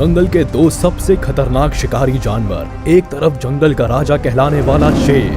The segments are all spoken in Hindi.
जंगल के दो सबसे खतरनाक शिकारी जानवर, एक तरफ जंगल का राजा कहलाने वाला शेर,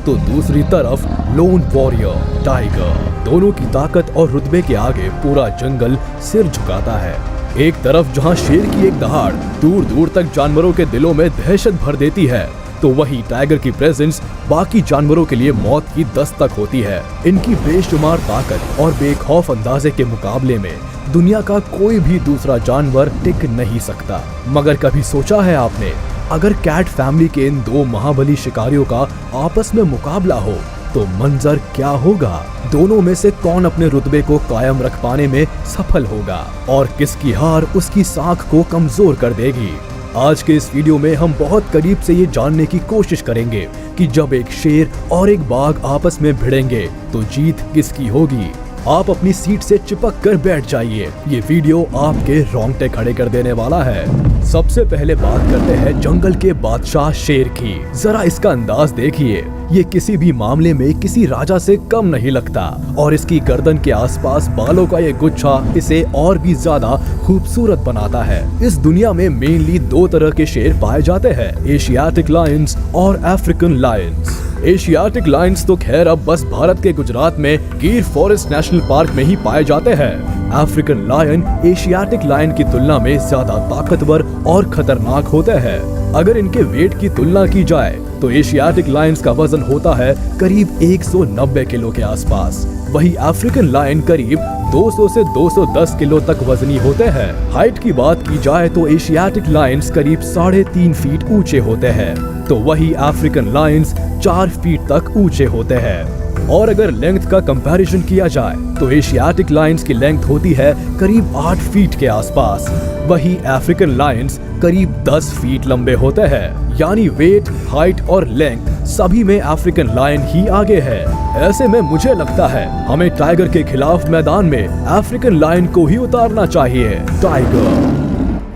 तो दूसरी तरफ लोन वॉरियर टाइगर। दोनों की ताकत और रुतबे के आगे पूरा जंगल सिर झुकाता है। एक तरफ जहां शेर की एक दहाड़ दूर दूर तक जानवरों के दिलों में दहशत भर देती है, तो वहीं टाइगर की प्रेजेंस बाकी जानवरों के लिए मौत की दस्तक होती है। इनकी बेशुमार ताकत और बेखौफ अंदाजे के मुकाबले में दुनिया का कोई भी दूसरा जानवर टिक नहीं सकता। मगर कभी सोचा है आपने, अगर कैट फैमिली के इन दो महाबली शिकारियों का आपस में मुकाबला हो तो मंजर क्या होगा? दोनों में से कौन अपने रुतबे को कायम रख पाने में सफल होगा और किसकी हार उसकी साख को कमजोर कर देगी? आज के इस वीडियो में हम बहुत करीब से ये जानने की कोशिश करेंगे कि जब एक शेर और एक बाघ आपस में भिड़ेंगे तो जीत किसकी होगी। आप अपनी सीट से चिपक कर बैठ जाइए, ये वीडियो आपके रोंगटे खड़े कर देने वाला है। सबसे पहले बात करते हैं जंगल के बादशाह शेर की। जरा इसका अंदाज देखिए, ये किसी भी मामले में किसी राजा से कम नहीं लगता और इसकी गर्दन के आसपास बालों का ये गुच्छा इसे और भी ज्यादा खूबसूरत बनाता है। इस दुनिया में मेनली दो तरह के शेर पाए जाते हैं, एशियाटिक लायंस और अफ्रीकन लायंस। एशियाटिक लायंस तो खैर अब बस भारत के गुजरात में गिर फॉरेस्ट नेशनल पार्क में ही पाए जाते हैं। अफ्रीकन लायन एशियाटिक लायन की तुलना में ज्यादा ताकतवर और खतरनाक होते हैं। अगर इनके वेट की तुलना की जाए तो एशियाटिक लायंस का वजन होता है करीब 190 किलो के आसपास, वही अफ्रीकन लायन करीब 200 से 210 किलो तक वजनी होते हैं। हाइट की बात की जाए तो एशियाटिक लायंस करीब 3.5 फीट ऊंचे होते हैं, तो वही अफ्रीकन लायंस 4 फीट तक ऊंचे होते हैं। और अगर लेंथ का कंपैरिजन किया जाए तो एशियाटिक लायंस की लेंथ होती है करीब 8 फीट के आसपास, वही अफ्रीकन लायंस करीब 10 फीट लंबे होते हैं। यानी वेट, हाइट और लेंथ सभी में अफ्रीकन लायन ही आगे है। ऐसे में मुझे लगता है हमें टाइगर के खिलाफ मैदान में अफ्रीकन लायन को ही उतारना चाहिए। टाइगर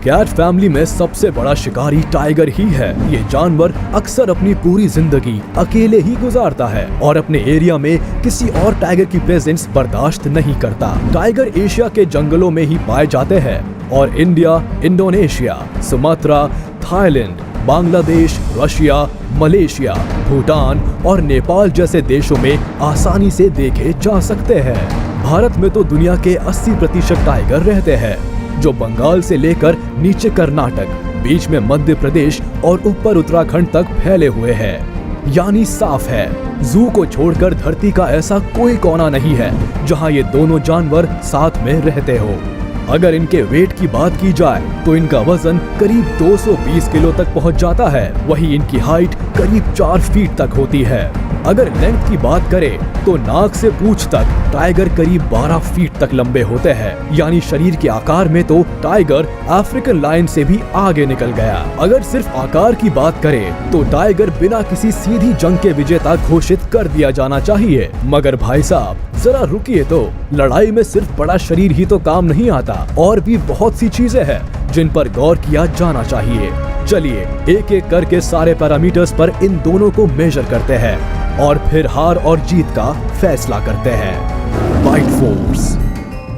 कैट फैमिली में सबसे बड़ा शिकारी टाइगर ही है। ये जानवर अक्सर अपनी पूरी जिंदगी अकेले ही गुजारता है और अपने एरिया में किसी और टाइगर की प्रेजेंस बर्दाश्त नहीं करता। टाइगर एशिया के जंगलों में ही पाए जाते हैं और India, Indonesia, Sumatra, Thailand, Bangladesh, Russia, Malaysia, Bhutan और नेपाल जैसे देशों में आसानी से देखे जा सकते हैं। भारत में तो दुनिया के 80% टाइगर रहते हैं, जो बंगाल से लेकर नीचे कर्नाटक, बीच में मध्य प्रदेश और ऊपर उत्तराखंड तक फैले हुए हैं। यानी साफ है, जू को छोड़कर धरती का ऐसा कोई कोना नहीं है जहां ये दोनों जानवर साथ में रहते हो। अगर इनके वेट की बात की जाए तो इनका वजन करीब 220 किलो तक पहुंच जाता है, वही इनकी हाइट करीब 4 फीट तक होती है। अगर लेंथ की बात करें तो नाक से पूंछ तक टाइगर करीब 12 फीट तक लंबे होते हैं। यानी शरीर के आकार में तो टाइगर अफ्रीकन लायन से भी आगे निकल गया। अगर सिर्फ आकार की बात करें तो टाइगर बिना किसी सीधी जंग के विजेता घोषित कर दिया जाना चाहिए। मगर भाई साहब जरा रुकिए तो, लड़ाई में सिर्फ बड़ा शरीर ही तो काम नहीं आता, और भी बहुत सी चीजें हैं जिन पर गौर किया जाना चाहिए। चलिए एक एक करके सारे पैरामीटर्स पर इन दोनों को मेजर करते हैं और फिर हार और जीत का फैसला करते हैं। Bite force.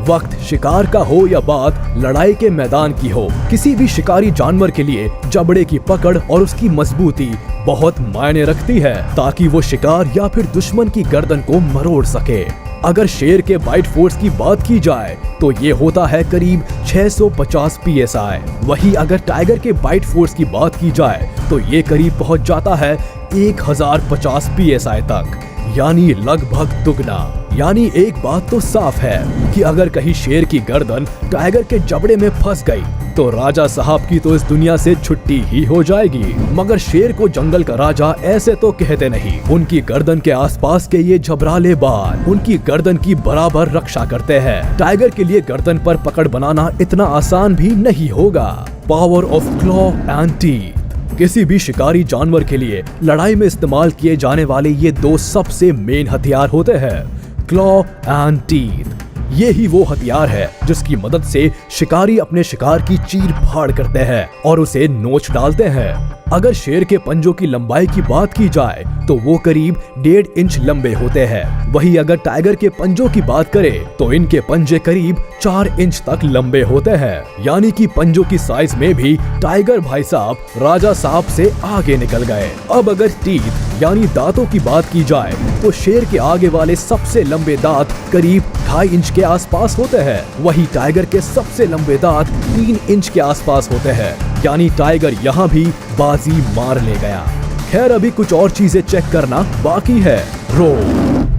वक्त शिकार का हो या बात लड़ाई के मैदान की हो, किसी भी शिकारी जानवर के लिए जबड़े की पकड़ और उसकी मजबूती बहुत मायने रखती है, ताकि वो शिकार या फिर दुश्मन की गर्दन को मरोड़ सके। अगर शेर के बाइट फोर्स की बात की जाए तो ये होता है करीब 650 PSI। वही अगर टाइगर के बाइट फोर्स की बात की जाए तो ये करीब पहुंच जाता है 1050 PSI तक, यानी लगभग दुगना। यानी एक बात तो साफ है कि अगर कहीं शेर की गर्दन टाइगर के जबड़े में फंस गई तो राजा साहब की तो इस दुनिया से छुट्टी ही हो जाएगी। मगर शेर को जंगल का राजा ऐसे तो कहते नहीं। उनकी गर्दन के आसपास के ये झबराले बाल उनकी गर्दन की बराबर रक्षा करते हैं। टाइगर के लिए गर्दन पर पकड़ बनाना इतना आसान भी नहीं होगा। Power of claw and teeth. किसी भी शिकारी जानवर के लिए लड़ाई में इस्तेमाल किए जाने वाले ये दो सबसे मेन हथियार होते हैं, क्लॉ एंड टीथ। ये ही वो हथियार है जिसकी मदद से शिकारी अपने शिकार की चीर फाड़ करते हैं और उसे नोच डालते हैं। अगर शेर के पंजों की लंबाई की बात की जाए तो वो करीब 1.5 इंच लंबे होते हैं। वहीं अगर टाइगर के पंजों की बात करें तो इनके पंजे करीब 4 इंच तक लंबे होते हैं। यानी कि पंजों की साइज में भी टाइगर भाई साहब राजा साहब से आगे निकल गए। अब अगर टीथ यानी दांतों की बात की जाए तो शेर के आगे वाले सबसे लंबे दांत करीब 2.5 इंच के आसपास होते हैं। वहीं टाइगर के सबसे लंबे दांत 3 इंच के आसपास होते हैं। यानी टाइगर यहाँ भी बाजी मार ले गया। खैर अभी कुछ और चीजें चेक करना बाकी है।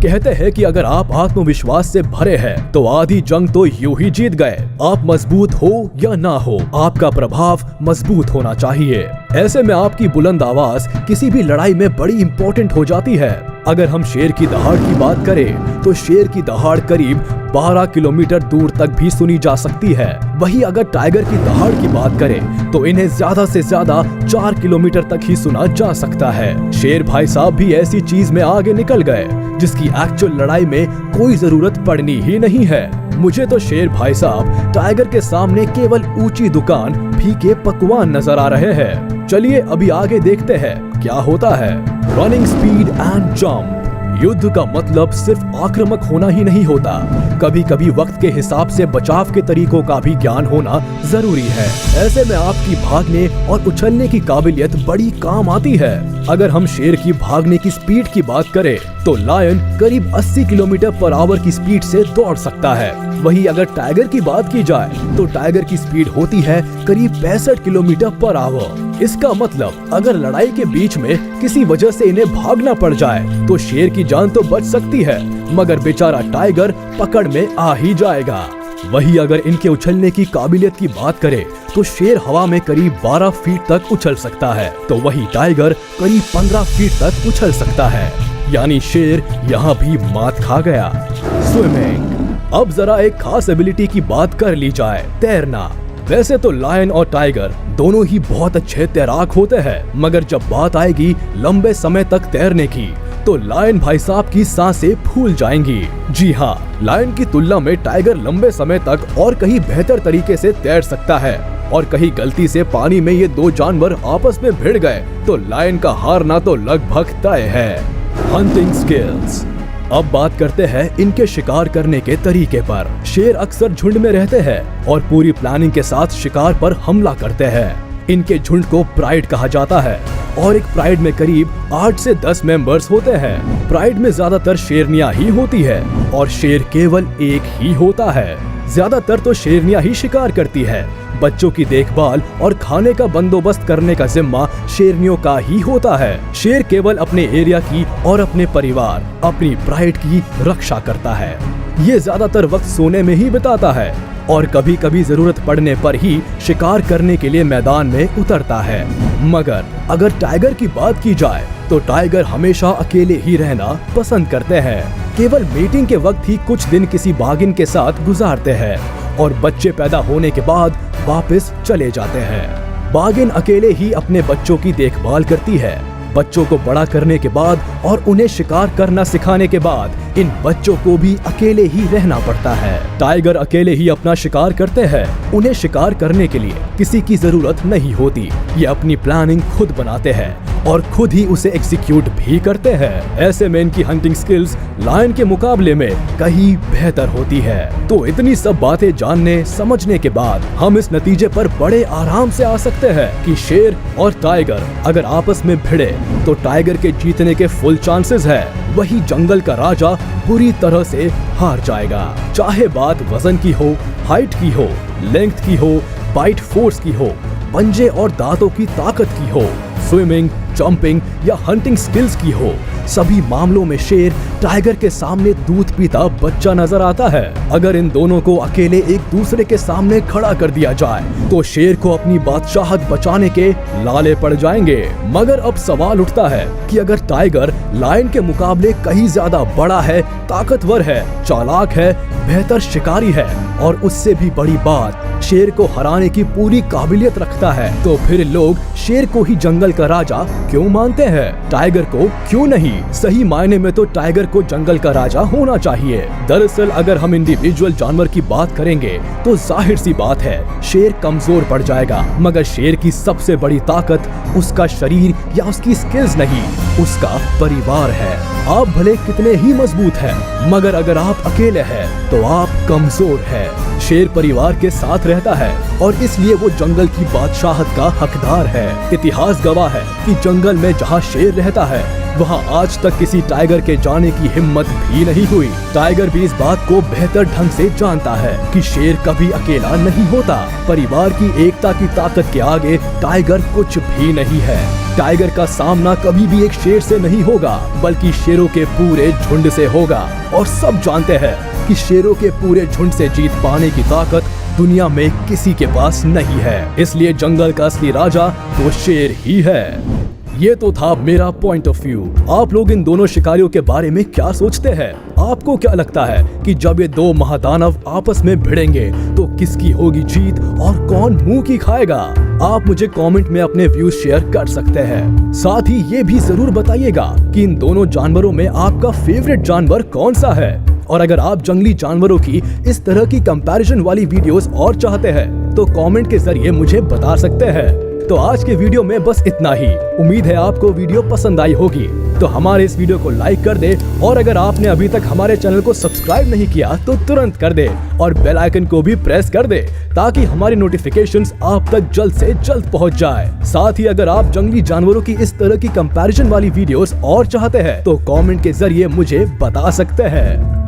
कहते हैं कि अगर आप आत्मविश्वास से भरे हैं तो आधी जंग तो यूं ही जीत गए। आप मजबूत हो या ना हो, आपका प्रभाव मजबूत होना चाहिए। ऐसे में आपकी बुलंद आवाज किसी भी लड़ाई में बड़ी इंपॉर्टेंट हो जाती है। अगर हम शेर की दहाड़ की बात करें तो शेर की दहाड़ करीब 12 किलोमीटर दूर तक भी सुनी जा सकती है। वहीं अगर टाइगर की दहाड़ की बात करें तो इन्हें ज्यादा से ज्यादा 4 किलोमीटर तक ही सुना जा सकता है। शेर भाई साहब भी ऐसी चीज में आगे निकल गए जिसकी एक्चुअल लड़ाई में कोई जरूरत पड़नी ही नहीं है। मुझे तो शेर भाई साहब टाइगर के सामने केवल ऊंची दुकान, फीके पकवान नजर आ रहे हैं। चलिए अभी आगे देखते हैं क्या होता है। Running speed and jump. युद्ध का मतलब सिर्फ आक्रामक होना ही नहीं होता, कभी कभी वक्त के हिसाब से बचाव के तरीकों का भी ज्ञान होना जरूरी है। ऐसे में आपकी भागने और उछलने की काबिलियत बड़ी काम आती है। अगर हम शेर की भागने की स्पीड की बात करें तो लायन करीब 80 किलोमीटर पर आवर की स्पीड से दौड़ सकता है। वहीं अगर टाइगर की बात की जाए तो टाइगर की स्पीड होती है करीब 65 किलोमीटर पर आवर। इसका मतलब अगर लड़ाई के बीच में किसी वजह से इन्हें भागना पड़ जाए तो शेर की जान तो बच सकती है, मगर बेचारा टाइगर पकड़ में आ ही जाएगा। वहीं अगर इनके उछलने की काबिलियत की बात करें तो शेर हवा में करीब 12 फीट तक उछल सकता है, तो वहीं टाइगर करीब 15 फीट तक उछल सकता है। यानी शेर यहाँ भी मात खा गया। स्विमिंग। अब जरा एक खास एबिलिटी की बात कर ली जाए, तैरना। वैसे तो लायन और टाइगर दोनों ही बहुत अच्छे तैराक होते हैं, मगर जब बात आएगी लंबे समय तक तैरने की तो लायन भाई साहब की सांसें फूल जाएंगी। जी हाँ, लायन की तुलना में टाइगर लंबे समय तक और कहीं बेहतर तरीके से तैर सकता है। और कहीं गलती से पानी में ये दो जानवर आपस में भिड़ गए तो लायन का हारना तो लगभग तय है। Hunting skills. अब बात करते हैं इनके शिकार करने के तरीके पर। शेर अक्सर झुंड में रहते हैं और पूरी प्लानिंग के साथ शिकार पर हमला करते हैं। इनके झुंड को प्राइड कहा जाता है और एक प्राइड में करीब 8 से 10 मेंबर्स होते हैं। प्राइड में ज्यादातर शेरनियां ही होती है और शेर केवल एक ही होता है। ज्यादातर तो शेरनियां ही शिकार करती है। बच्चों की देखभाल और खाने का बंदोबस्त करने का जिम्मा शेरनियों का ही होता है। शेर केवल अपने एरिया की और अपने परिवार, अपनी प्राइड की रक्षा करता है। ये ज्यादातर वक्त सोने में ही बिताता है और कभी कभी जरूरत पड़ने पर ही शिकार करने के लिए मैदान में उतरता है। मगर अगर टाइगर की बात की जाए तो टाइगर हमेशा अकेले ही रहना पसंद करते हैं। केवल मीटिंग के वक्त ही कुछ दिन किसी बाघिन के साथ गुजारते हैं और बच्चे पैदा होने के बाद वापस चले जाते हैं। बाघिन अकेले ही अपने बच्चों की देखभाल करती है। बच्चों को बड़ा करने के बाद और उन्हें शिकार करना सिखाने के बाद इन बच्चों को भी अकेले ही रहना पड़ता है। टाइगर अकेले ही अपना शिकार करते हैं। उन्हें शिकार करने के लिए किसी की जरूरत नहीं होती। ये अपनी प्लानिंग खुद बनाते हैं और खुद ही उसे एग्जीक्यूट भी करते हैं। ऐसे में इनकी हंटिंग स्किल्स लायन के मुकाबले में कहीं बेहतर होती है। तो इतनी सब बातें जानने समझने के बाद हम इस नतीजे पर बड़े आराम से आ सकते हैं कि शेर और टाइगर अगर आपस में भिड़े तो टाइगर के जीतने के फुल चांसेस है। वही जंगल का राजा बुरी तरह से हार जाएगा। चाहे बात वजन की हो, हाइट की हो, लेंथ की हो, बाइट फोर्स की हो, पंजे और दांतों की ताकत की हो, स्विमिंग, जंपिंग या हंटिंग स्किल्स की हो, सभी मामलों में शेर टाइगर के सामने दूध पीता बच्चा नजर आता है। अगर इन दोनों को अकेले एक दूसरे के सामने खड़ा कर दिया जाए तो शेर को अपनी बादशाहत बचाने के लाले पड़ जाएंगे। मगर अब सवाल उठता है कि अगर टाइगर लायन के मुकाबले कहीं ज्यादा बड़ा है ताकतवर है, चालाक है, बेहतर शिकारी है और उससे भी बड़ी बात शेर को हराने की पूरी काबिलियत रखता है, तो फिर लोग शेर को ही जंगल का राजा क्यों मानते हैं? टाइगर को क्यों नहीं? सही मायने में तो टाइगर को जंगल का राजा होना चाहिए। दरअसल अगर हम इंडिविजुअल जानवर की बात करेंगे तो जाहिर सी बात है शेर कमजोर पड़ जाएगा, मगर शेर की सबसे बड़ी ताकत उसका शरीर या उसकी स्किल्स नहीं, उसका परिवार है। आप भले कितने ही मजबूत हैं, मगर अगर आप अकेले हैं तो आप कमजोर हैं। शेर परिवार के साथ रहता है और इसलिए वो जंगल की बादशाहत का हकदार है। इतिहास गवाह है कि जंगल में जहाँ शेर रहता है वहाँ आज तक किसी टाइगर के जाने की हिम्मत भी नहीं हुई। टाइगर भी इस बात को बेहतर ढंग से जानता है कि शेर कभी अकेला नहीं होता। परिवार की एकता की ताकत के आगे टाइगर कुछ भी नहीं है। टाइगर का सामना कभी भी एक शेर से नहीं होगा, बल्कि शेरों के पूरे झुंड से होगा। और सब जानते हैं कि शेरों के पूरे झुंड से जीत पाने की ताकत दुनिया में किसी के पास नहीं है। इसलिए जंगल का असली राजा तो शेर ही है। ये तो था मेरा पॉइंट ऑफ व्यू। आप लोग इन दोनों शिकारियों के बारे में क्या सोचते हैं? आपको क्या लगता है कि जब ये दो महादानव आपस में भिड़ेंगे तो किसकी होगी जीत और कौन मुंह की खाएगा? आप मुझे कमेंट में अपने व्यूज शेयर कर सकते हैं। साथ ही ये भी जरूर बताइएगा कि इन दोनों जानवरों में आपका फेवरेट जानवर कौन सा है। और अगर आप जंगली जानवरों की इस तरह की कंपैरिजन वाली वीडियोस और चाहते हैं तो कमेंट के जरिए मुझे बता सकते हैं। तो आज के वीडियो में बस इतना ही। उम्मीद है आपको वीडियो पसंद आई होगी, तो हमारे इस वीडियो को लाइक कर दे और अगर आपने अभी तक हमारे चैनल को सब्सक्राइब नहीं किया तो तुरंत कर दे और बेल आइकन को भी प्रेस कर दे ताकि हमारी नोटिफिकेशंस आप तक जल्द से जल्द पहुंच जाए। साथ ही अगर आप जंगली जानवरों की इस तरह की कंपैरिजन वाली वीडियोस और चाहते हैं तो कमेंट के जरिए मुझे बता सकते हैं।